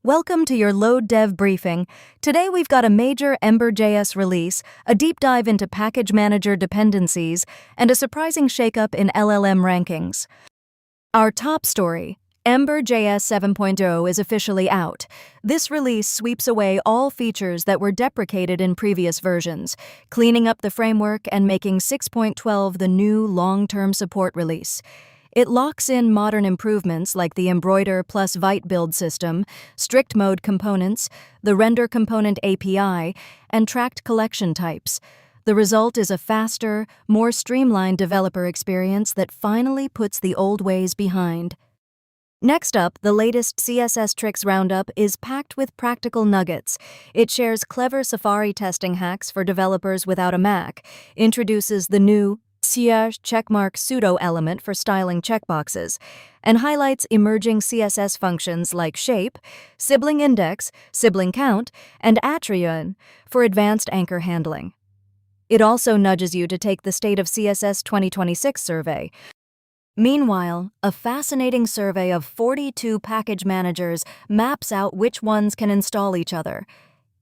Welcome to your Load Dev briefing. Today we've got a major Ember.js release, a deep dive into package manager dependencies, and a surprising shakeup in LLM rankings. Our top story, Ember.js 7.0 is officially out. This release sweeps away all features that were deprecated in previous versions, cleaning up the framework and making 6.12 the new long-term support release. It locks in modern improvements like the Embroider plus Vite build system, strict mode components, the render component API, and tracked collection types. The result is a faster, more streamlined developer experience that finally puts the old ways behind. Next up, the latest CSS-Tricks roundup is packed with practical nuggets. It shares clever Safari testing hacks for developers without a Mac, introduces the new checkmark pseudo-element for styling checkboxes, and highlights emerging CSS functions like shape, sibling index, sibling count, and attribute for advanced anchor handling. It also nudges you to take the State of CSS 2026 survey. Meanwhile, a fascinating survey of 42 package managers maps out which ones can install each other.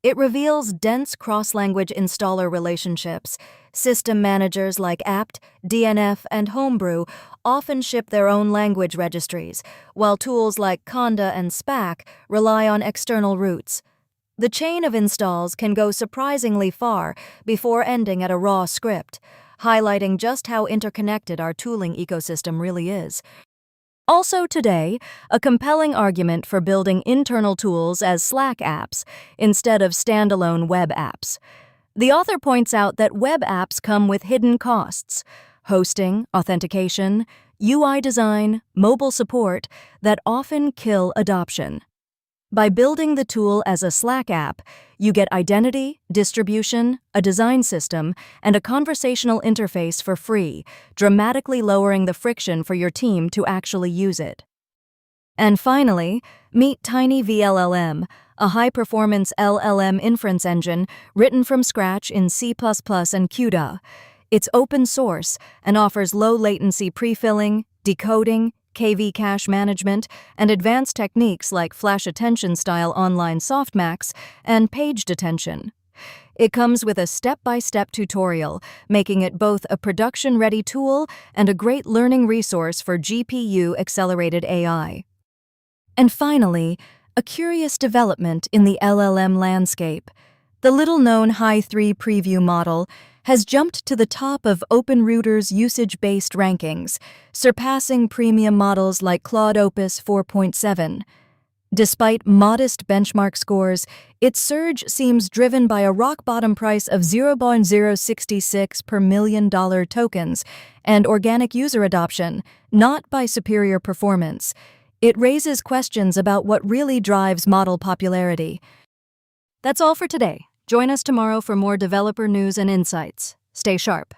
It reveals dense cross-language installer relationships. System managers like apt, DNF, and Homebrew often ship their own language registries, while tools like Conda and SPAC rely on external routes. The chain of installs can go surprisingly far before ending at a raw script, highlighting just how interconnected our tooling ecosystem really is. Also today, a compelling argument for building internal tools as Slack apps instead of standalone web apps. The author points out that web apps come with hidden costs: hosting, authentication, UI design, mobile support that often kill adoption. By building the tool as a Slack app, you get identity, distribution, a design system, and a conversational interface for free, dramatically lowering the friction for your team to actually use it. And finally, meet Tiny-vLLM, a high-performance LLM inference engine written from scratch in C++ and CUDA. It's open source and offers low-latency pre-filling, decoding, KV cache management, and advanced techniques like flash attention-style online softmax and page detention. It comes with a step-by-step tutorial, making it both a production-ready tool and a great learning resource for GPU-accelerated AI. And finally, a curious development in the LLM landscape. The little-known Hy3 preview model has jumped to the top of OpenRouter's usage-based rankings, surpassing premium models like Claude Opus 4.7. Despite modest benchmark scores, its surge seems driven by a rock-bottom price of 0.066 per $1 million tokens and organic user adoption, not by superior performance. It raises questions about what really drives model popularity. That's all for today. Join us tomorrow for more developer news and insights. Stay sharp.